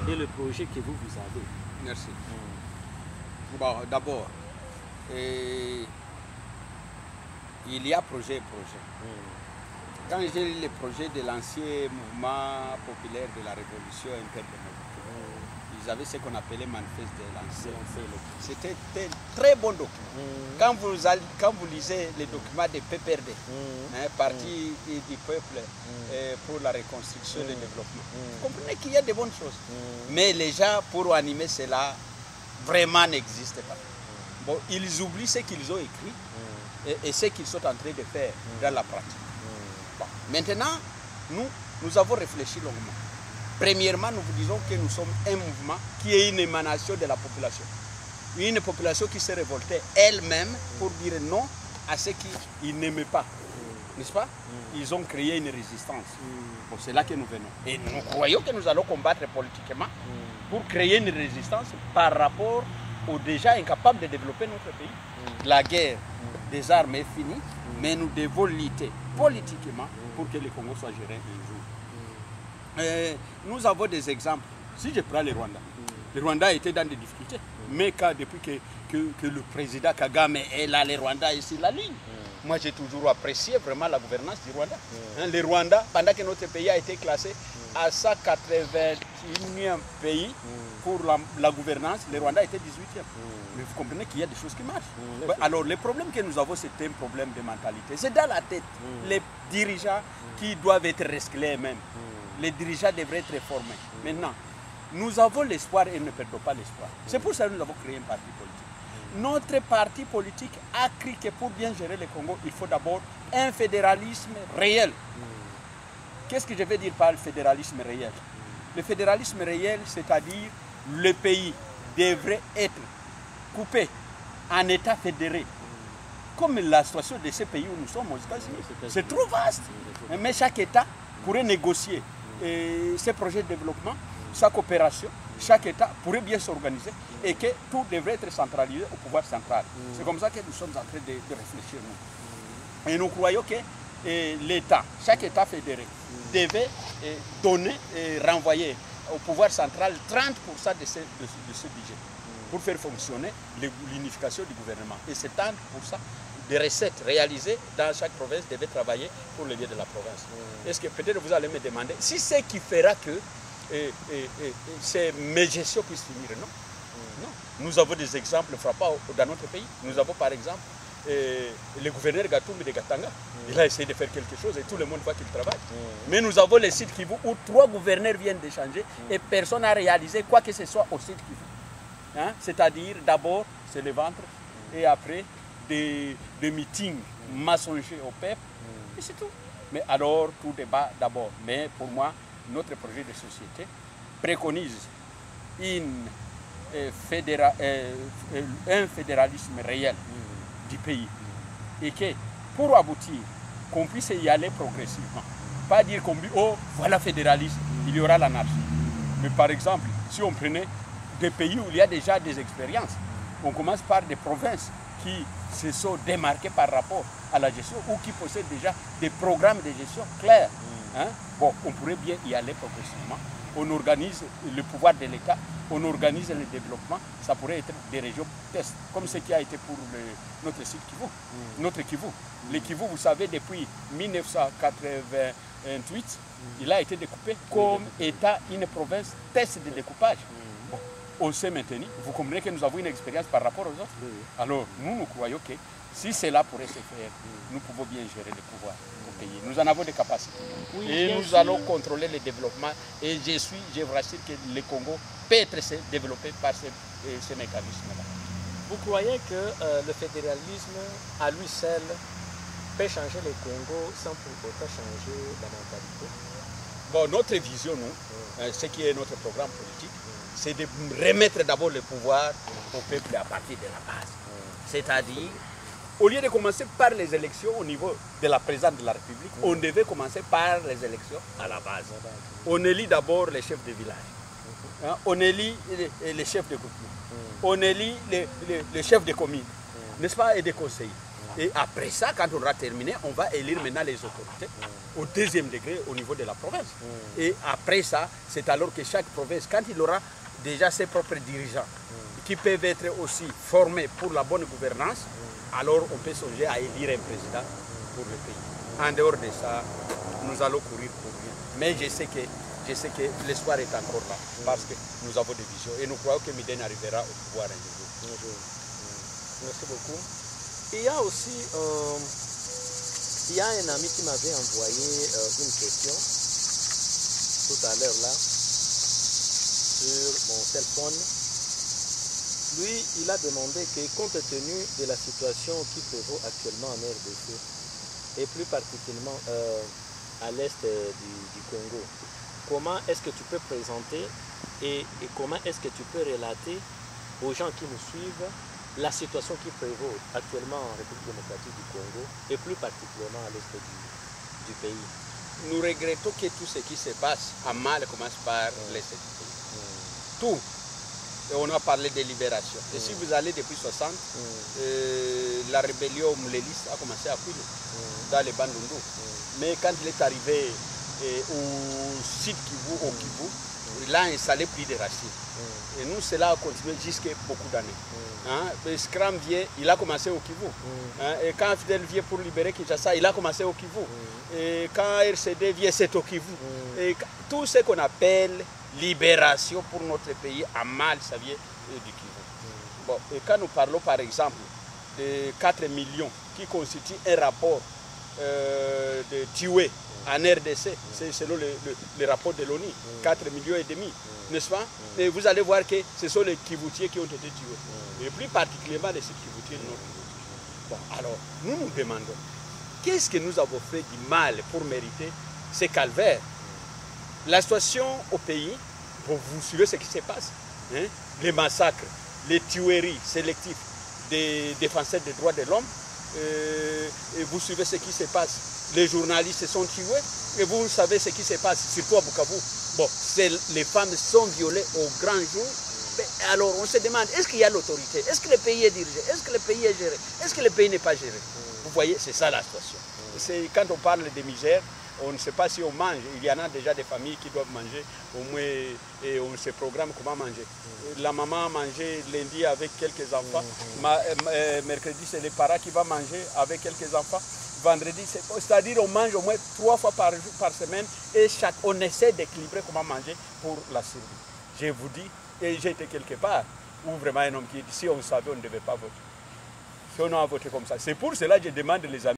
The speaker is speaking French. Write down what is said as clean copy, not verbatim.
et le projet que vous avez. Merci. Bon, d'abord, il y a projet et projet. Quand j'ai lu les projets de l'ancien mouvement populaire de la Révolution interdémocratique, ils avaient ce qu'on appelait manifeste de l'ancien. C'était un très bon document. Quand vous lisez les documents des PPRD, Parti du peuple pour la reconstruction et le développement, vous comprenez qu'il y a de bonnes choses. Mais les gens, pour animer cela, vraiment n'existent pas. Bon, ils oublient ce qu'ils ont écrit et ce qu'ils sont en train de faire dans la pratique. Bon. Maintenant, nous avons réfléchi longuement. Premièrement, nous vous disons que nous sommes un mouvement qui est une émanation de la population. Une population qui s'est révoltée elle-même pour dire non à ce qu'ils n'aimaient pas. N'est-ce pas? Ils ont créé une résistance. Bon, c'est là que nous venons. Et nous croyons que nous allons combattre politiquement pour créer une résistance par rapport aux déjà incapables de développer notre pays. La guerre des armes est finie, mais nous devons lutter politiquement pour que le Congo soit géré un jour. Nous avons des exemples. Si je prends le Rwanda était dans des difficultés. Mais depuis que le président Kagame est là, le Rwanda est sur la ligne. Moi, j'ai toujours apprécié vraiment la gouvernance du Rwanda. Le Rwanda, pendant que notre pays a été classé à 181e pays pour la gouvernance, le Rwanda était 18e. Mais vous comprenez qu'il y a des choses qui marchent. Alors, le problème que nous avons, c'est un problème de mentalité. C'est dans la tête. Les dirigeants qui doivent être resclés eux-mêmes. Les dirigeants devraient être formés. Maintenant, nous avons l'espoir et ne perdons pas l'espoir. C'est pour ça que nous avons créé un parti politique. Notre parti politique a cru que pour bien gérer le Congo, il faut d'abord un fédéralisme réel. Qu'est-ce que je veux dire par le fédéralisme réel? Le fédéralisme réel, c'est-à-dire le pays devrait être coupé en États fédérés. Comme la situation de ces pays où nous sommes aux États-Unis. C'est trop vaste. Mais chaque État pourrait négocier ses projets de développement, sa coopération. Chaque État pourrait bien s'organiser et que tout devrait être centralisé au pouvoir central. C'est comme ça que nous sommes en train de réfléchir. Nous. Et nous croyons que l'État, chaque État fédéré, devait donner et renvoyer au pouvoir central 30% de ce budget pour faire fonctionner l'unification du gouvernement. Et ces 30% des recettes réalisées dans chaque province devaient travailler pour le bien de la province. Est-ce que peut-être vous allez me demander si c'est qui fera que ces mégestions puissent finir? Non. Non. Nous avons des exemples frappants dans notre pays. Nous avons par exemple le gouverneur Gatumbi de Gatanga. Il a essayé de faire quelque chose et tout le monde voit qu'il travaille. Mais nous avons le site Kivu où 3 gouverneurs viennent d'échanger et personne n'a réalisé quoi que ce soit au site Kivu. Hein? C'est-à-dire d'abord c'est le ventre et après des meetings mensongers au peuple et c'est tout. Mais alors tout débat d'abord. Mais pour moi, notre projet de société préconise un fédéralisme réel du pays. Et que pour aboutir, qu'on puisse y aller progressivement. Pas dire qu'on dit, oh, voilà fédéralisme, il y aura l'anarchie. Mais par exemple, si on prenait des pays où il y a déjà des expériences, on commence par des provinces qui se sont démarquées par rapport à la gestion ou qui possèdent déjà des programmes de gestion clairs. Hein? Bon, on pourrait bien y aller progressivement. On organise le pouvoir de l'État, on organise le développement. Ça pourrait être des régions test, comme ce qui a été pour notre site Kivu, notre Kivu. Le Kivu, vous savez, depuis 1988, il a été découpé comme État, une province test de découpage. Bon, on s'est maintenu. Vous comprenez que nous avons une expérience par rapport aux autres. Alors, nous croyons que si cela pourrait se faire, nous pouvons bien gérer le pouvoir au pays. Nous en avons des capacités. Et nous allons contrôler le développement. Et je vous rassure que le Congo peut être développé par ces mécanismes-là. Vous croyez que le fédéralisme, à lui seul, peut changer le Congo sans pour autant changer la mentalité? Bon, notre vision, nous, ce qui est notre programme politique, c'est de remettre d'abord le pouvoir au peuple à partir de la base. C'est-à-dire, au lieu de commencer par les élections au niveau de la présidente de la République, on devait commencer par les élections à la base. On élit d'abord les chefs de village. On élit les chefs de groupement. On élit les chefs de commune, n'est-ce pas, et des conseillers. Et après ça, quand on aura terminé, on va élire maintenant les autorités au deuxième degré au niveau de la province. Et après ça, c'est alors que chaque province, quand il aura déjà ses propres dirigeants, qui peuvent être aussi formés pour la bonne gouvernance, alors on peut songer à élire un président pour le pays. En dehors de ça, nous allons courir pour rien. Mais je sais que l'espoir est encore là, parce que nous avons des visions. Et nous croyons que Miden arrivera au pouvoir un jour. Merci beaucoup. Il y a aussi un ami qui m'avait envoyé une question tout à l'heure là sur mon téléphone. Lui, il a demandé que compte tenu de la situation qui prévaut actuellement en RDC et plus particulièrement à l'est du Congo, comment est-ce que tu peux présenter et comment est-ce que tu peux relater aux gens qui nous suivent la situation qui prévaut actuellement en République démocratique du Congo et plus particulièrement à l'est du pays? Nous regrettons que tout ce qui se passe à mal commence par l'est du pays. Tout. Et on a parlé de libération. Et si vous allez depuis 60, la rébellion Moulélis a commencé à couler dans les Bandundu. Mais quand il est arrivé au sud Kivu, au Kivu, il a installé plus de racines. Et nous, cela a continué jusqu'à beaucoup d'années. Scram vient, il a commencé au Kivu. Et quand Fidel vient pour libérer Kinshasa, il a commencé au Kivu. Et quand RCD vient, c'est au Kivu. Et tout ce qu'on appelle libération pour notre pays à mal, ça vient du Kivu. Bon, et quand nous parlons par exemple de 4 millions qui constituent un rapport de tués en RDC, c'est selon le rapport de l'ONU, 4 millions et demi, n'est-ce pas? Et vous allez voir que ce sont les Kivoutiers qui ont été tués, et plus particulièrement les Kivoutiers de notre pays. Bon, alors, nous nous demandons, qu'est-ce que nous avons fait du mal pour mériter ces calvaires? La situation au pays, vous suivez ce qui se passe, hein? Les massacres, les tueries sélectives des défenseurs des droits de l'homme, et vous suivez ce qui se passe. Les journalistes sont tués, et vous savez ce qui se passe, surtout à Bukavu. Bon, les femmes sont violées au grand jour. Mais alors on se demande, est-ce qu'il y a l'autorité? Est-ce que le pays est dirigé? Est-ce que le pays est géré? Est-ce que le pays n'est pas géré? Vous voyez, c'est ça la situation. Quand on parle de misère, on ne sait pas si on mange. Il y en a déjà des familles qui doivent manger au moins, et on se programme comment manger. La maman a mangé lundi avec quelques enfants. Mercredi, c'est les parents qui vont manger avec quelques enfants. Vendredi, c'est-à-dire on mange au moins 3 fois par semaine et on essaie d'équilibrer comment manger pour la survie. Je vous dis, et j'ai été quelque part où vraiment un homme qui dit si on savait, on ne devait pas voter. Si on a voté comme ça. C'est pour cela que je demande les amis.